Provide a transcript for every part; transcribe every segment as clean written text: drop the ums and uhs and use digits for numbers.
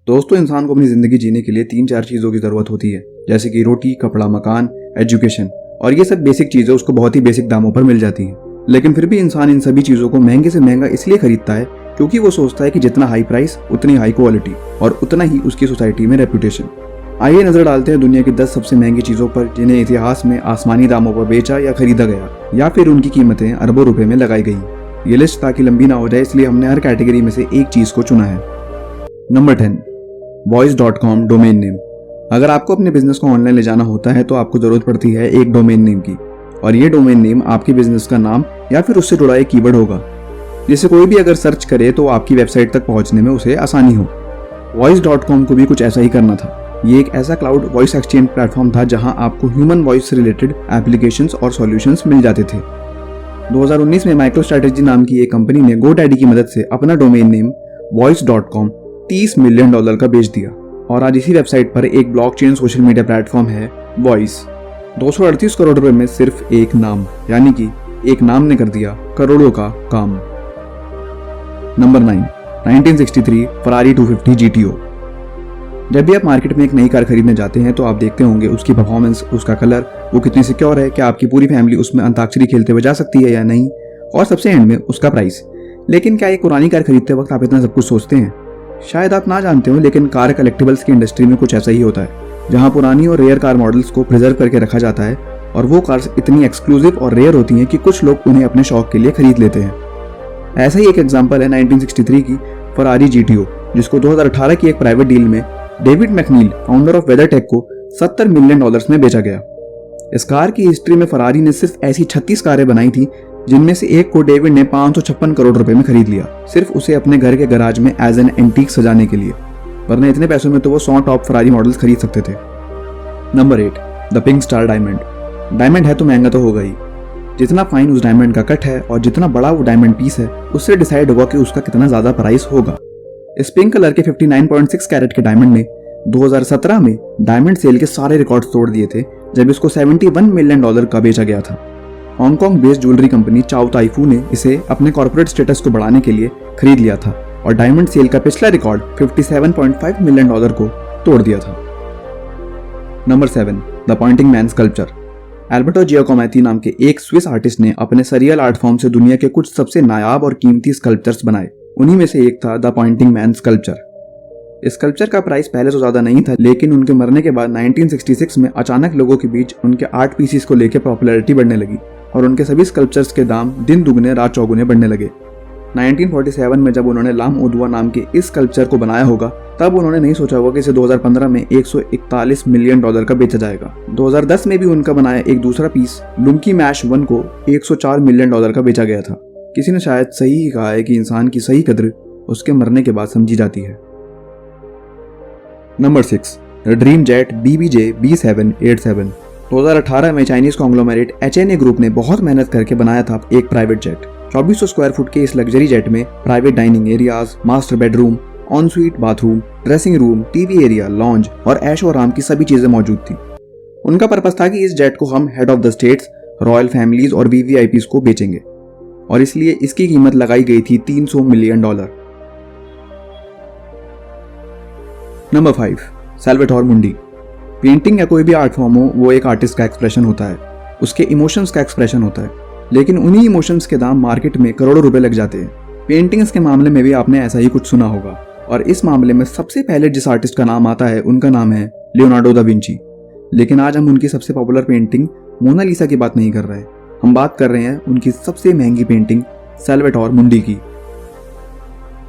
दोस्तों, इंसान को अपनी ज़िंदगी जीने के लिए 3-4 चीज़ों की ज़रूरत होती है, जैसे कि रोटी, कपड़ा, मकान, एजुकेशन। और ये सब बेसिक चीज़ें उसको बहुत ही बेसिक दामों पर मिल जाती हैं। लेकिन फिर भी इंसान इन सभी चीज़ों को महंगे से महंगा इसलिए खरीदता है क्योंकि वो सोचता है कि जितना हाई प्राइस उतनी हाई क्वालिटी और उतना ही उसकी सोसाइटी में रेपुटेशन। आइए नजर डालते हैं दुनिया की 10 सबसे महंगी चीज़ों पर जिन्हें इतिहास में आसमानी दामों पर बेचा या खरीदा गया, या फिर उनकी कीमतें अरबों रुपए में लगाई गई। ये लिस्ट ताकि लंबी ना हो जाए, इसलिए हमने हर कैटेगरी में से एक चीज़ को चुना है। Number 10, voice.com domain name. अगर आपको अपने बिजनेस को ऑनलाइन ले जाना होता है तो आपको जरूरत पड़ती है एक डोमेन नेम की, और ये डोमेन नेम आपके बिजनेस का नाम या फिर उससे जुड़ा एक कीवर्ड होगा, जिसे कोई भी अगर सर्च करे तो आपकी वेबसाइट तक पहुंचने में उसे आसानी हो। voice.com को भी कुछ ऐसा ही करना था। ये एक ऐसा क्लाउड वॉइस एक्सचेंज प्लेटफॉर्म था जहां आपको ह्यूमन वॉइस से रिलेटेड एप्लीकेशंस और सॉल्यूशंस मिल जाते थे। 2019 में माइक्रोस्ट्रैटेजी नाम की एक कंपनी ने GoDaddy की मदद से अपना डोमेन नेम voice.com $30 मिलियन का बेच दिया, और आज इसी वेबसाइट पर एक ब्लॉकचेन सोशल मीडिया प्लेटफॉर्म है वॉइस। 238 करोड़ रुपए में सिर्फ एक नाम, यानी कि एक नाम ने कर दिया करोड़ों का काम। Number 9, 1963 Ferrari 250 GTO। जब भी आप मार्केट में एक नई कार खरीदने जाते हैं तो आप देखते होंगे उसकी परफॉर्मेंस, उसका कलर, वो कितनी सिक्योर है, क्या आपकी पूरी फैमिली उसमें अंताक्षरी खेलते हुए जा सकती है या नहीं, और सबसे एंड में उसका प्राइस। लेकिन क्या एक पुरानी कार खरीदते वक्त आप इतना सब कुछ सोचते हैं? शायद आप ना जानते हो, लेकिन कार कलेक्टिबल्स की इंडस्ट्री में कुछ ऐसा ही होता है, जहां पुरानी और रेयर कार मॉडल्स को प्रिजर्व करके रखा जाता है, और वो कार्स इतनी एक्सक्लूसिव और रेयर होती हैं कि कुछ लोग उन्हें अपने शौक के लिए खरीद लेते हैं। ऐसा ही एक एग्जांपल है 1963 की फरारी GTO, जिसको 2018 की एक प्राइवेट डील में डेविड मैकनील, फाउंडर ऑफ वेदरटेक, को $70 मिलियन में बेचा गया। इस कार की हिस्ट्री में फरारी ने सिर्फ ऐसी 36 कारें बनाई थी, जिनमें से एक को डेविड ने 556 करोड़ रुपए में खरीद लिया, सिर्फ उसे अपने घर के गराज में एज एन एंटीक सजाने के लिए। वरना इतने पैसों में तो वो 100 टॉप फरारी मॉडल्स खरीद सकते थे। Number 8, the pink star diamond. Diamond है तो महंगा तो होगा ही। जितना फाइन उस डायमंड का कट है और जितना बड़ा वो डायमंड पीस है, उससे डिसाइड होगा कि उसका कितना ज्यादा प्राइस होगा। इस पिंक कलर के 59.6 कैरेट के डायमंड ने 2017 में डायमंड सेल के सारे रिकॉर्ड्स तोड़ दिए थे, जब इसको $71 मिलियन का बेचा गया था। हांगकांग बेस्ड ज्वेलरी कंपनी चाओ ताइफू ने इसे अपने कॉर्पोरेट स्टेटस को बढ़ाने के लिए खरीद लिया था, और डायमंड सेल का पिछला रिकॉर्ड $57.5 मिलियन को तोड़ दिया था। Number 7, the pointing man sculpture. Alberto Giacometti नाम के एक स्विस आर्टिस्ट ने अपने सरियल आर्ट फॉर्म से दुनिया के कुछ सबसे नायाब और कीमती स्कल्पचर्स बनाए। उन्हीं में से एक था द पॉइंटिंग मैन स्कल्पचर। इस स्कल्पचर का प्राइस पहले तो ज्यादा नहीं था, लेकिन उनके मरने के बाद 1966 में अचानक लोगों के बीच उनके आर्ट पीसीस को लेकर पॉपुलैरिटी बढ़ने लगी, और उनके सभी स्कल्पचर्स के दाम दिन दुगने रात चौगुने बढ़ने लगे। 1947 में जब उन्होंने लाम उदवा नाम के इस स्कल्पचर को बनाया होगा, तब उन्होंने नहीं सोचा होगा कि इसे 2015 में $141 मिलियन का बेचा जाएगा। 2010 में भी उनका बनाया एक दूसरा पीस लुम्की मैश 1 को $104 मिलियन का बेचा गया था। किसी ने शायद सही ही कहा है कि इंसान की सही कद्र उसके मरने के बाद समझी जाती है। Number 6, the dream jet BBJ B787। 2018 में चाइनीज कॉन्ग्लोमेरेट HNA ग्रुप ने बहुत मेहनत करके बनाया था एक प्राइवेट जेट। 2400 स्क्वायर फुट के इस लग्जरी जेट में private dining areas, master bedroom, on sweet bathroom, dressing room, TV area, lounge और ऐशो आराम की सभी चीजें मौजूद थी। उनका पर्पस था कि इस जेट को हम head of the states, royal families और VVIPs को बेचेंगे, और इसलिए इसकी कीमत लगाई गई थी $300 मिलियन। नंबर 5, सैल्वाटोर मुंडी। पेंटिंग या कोई भी आर्ट फॉर्म हो, वो एक आर्टिस्ट का एक्सप्रेशन होता है, उसके इमोशंस का एक्सप्रेशन होता है, लेकिन उन्हीं इमोशंस के दाम मार्केट में करोड़ों रुपए लग जाते हैं। पेंटिंग्स के मामले में भी आपने ऐसा ही कुछ सुना होगा, और इस मामले में सबसे पहले जिस आर्टिस्ट का नाम आता है उनका नाम है लियोनार्डो दा विंची। लेकिन आज हम उनकी सबसे पॉपुलर पेंटिंग मोनालिसा की बात नहीं कर रहे हैं, हम बात कर रहे हैं उनकी सबसे महंगी पेंटिंग सैल्वाटोर मुंडी की।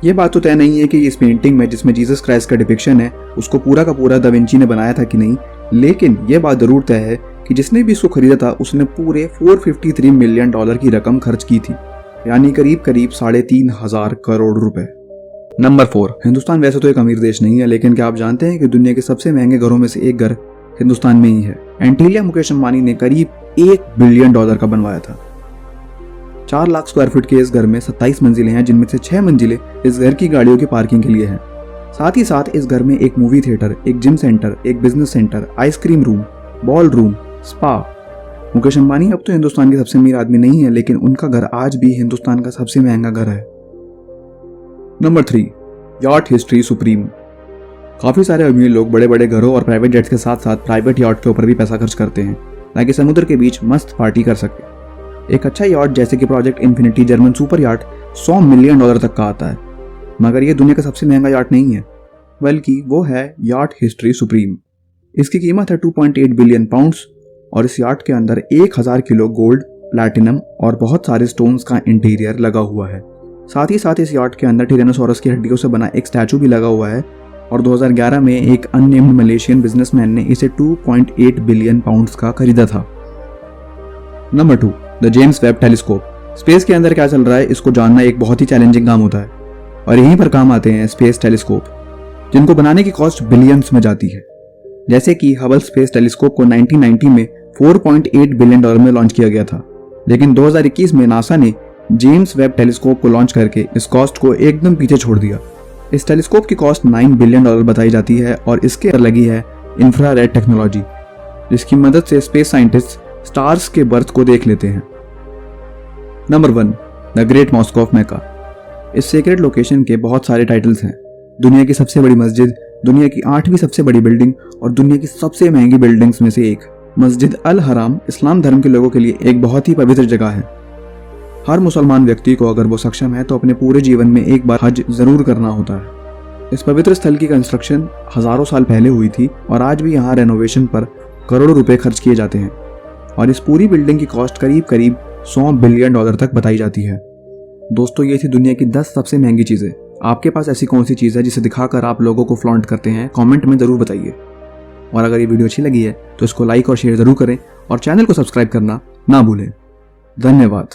ये बात तो तय नहीं है कि इस पेंटिंग में जिसमें जीसस क्राइस्ट का डिपिक्शन है उसको पूरा का पूरा दा विंची ने बनाया था कि नहीं, लेकिन यह बात जरूर तय है कि जिसने भी इसको खरीदा था उसने पूरे $453 मिलियन की रकम खर्च की थी, यानी करीब 3,500 करोड़ रुपए। नंबर 4, हिंदुस्तान वैसे तो एक अमीर देश नहीं है, लेकिन क्या आप जानते हैं कि दुनिया के सबसे महंगे घरों में से एक घर हिंदुस्तान में ही है। एंटीलिया मुकेश अंबानी ने करीब $1 बिलियन का बनवाया था। 4 लाख स्क्वायर फीट के इस घर में 27 मंजिलें हैं, जिनमें से 6 मंजिलें इस घर की गाड़ियों की पार्किंग के लिए हैं। साथ ही साथ इस घर में एक मूवी थिएटर, एक जिम सेंटर, एक business centre, ice cream room, ball room, spa. Mukesh Ambani अब तो हिंदुस्तान के सबसे अमीर आदमी नहीं है, लेकिन उनका घर आज भी हिंदुस्तान का सबसे महंगा घर है। Number 3, yacht history supreme. काफ़ी सारे अमीर लोग बड़े बड़े घरों और प्राइवेट जेट्स के साथ साथ प्राइवेट यॉट के ऊपर भी पैसा खर्च करते हैं ताकि समुद्र के बीच मस्त पार्टी कर सके। एक अच्छा यॉट जैसे कि project infinity German super yacht $100 million तक का आता है, मगर ये दुनिया का सबसे महंगा याट नहीं है, बल्कि वो है याट हिस्ट्री सुप्रीम। इसकी कीमत है 2.8 बिलियन पाउंड्स और इस याट के अंदर 1000 किलो गोल्ड, प्लैटिनम और बहुत सारे स्टोन्स का इंटीरियर लगा हुआ है। साथ ही साथ इस याट के अंदर टिरानोसॉरस की हड्डियों से बना एक स्टैचू भी लगा हुआ है और 2011 में एक अननेम्ड मलेशियन बिजनेसमैन ने इसे 2.8 बिलियन पाउंड्स का खरीदा था। Number 2, the James Webb telescope. Space के अंदर क्या चल रहा है इसको जानना एक बहुत ही चैलेंजिंग काम होता है और यहीं पर काम आते हैं स्पेस टेलीस्कोप, जिनको बनाने की कॉस्ट बिलियंस में जाती है। जैसे कि हबल स्पेस टेलीस्कोप को 1990 में $4.8 बिलियन में लॉन्च किया गया था, लेकिन 2021 में नासा ने जेम्स वेब टेलीस्कोप को लॉन्च करके इस कॉस्ट को एकदम पीछे छोड़ दिया। इस टेलीस्कोप की कॉस्ट $9 बिलियन बताई जाती है और इसके अंदर लगी है इंफ्रारेड टेक्नोलॉजी, जिसकी मदद से स्पेस साइंटिस्ट स्टार्स के बर्थ को देख लेते हैं। Number 1, the great mosque of Mecca. इस सेक्रेट लोकेशन के बहुत सारे टाइटल्स हैं। दुनिया की सबसे बड़ी मस्जिद, दुनिया की 8वीं सबसे बड़ी बिल्डिंग और दुनिया की सबसे महंगी बिल्डिंग्स में से एक। मस्जिद अल हराम इस्लाम धर्म के लोगों के लिए एक बहुत ही पवित्र जगह है। हर मुसलमान व्यक्ति को अगर वो सक्षम है तो अपने पूरे जीवन में एक बार हज जरूर करना होता है। इस पवित्र स्थल की कंस्ट्रक्शन हजारों साल पहले हुई थी और आज भी यहाँ रेनोवेशन पर करोड़ों रुपए खर्च किए जाते हैं और इस पूरी बिल्डिंग की कॉस्ट करीब करीब $100 बिलियन तक बताई जाती है। दोस्तों, ये थी दुनिया की 10 सबसे महंगी चीजें। आपके पास ऐसी कौन सी चीज है जिसे दिखाकर आप लोगों को फ्लॉन्ट करते हैं? कमेंट में जरूर बताइए। और अगर ये वीडियो अच्छी लगी है तो इसको लाइक और शेयर जरूर करें और चैनल को सब्सक्राइब करना ना भूलें। धन्यवाद।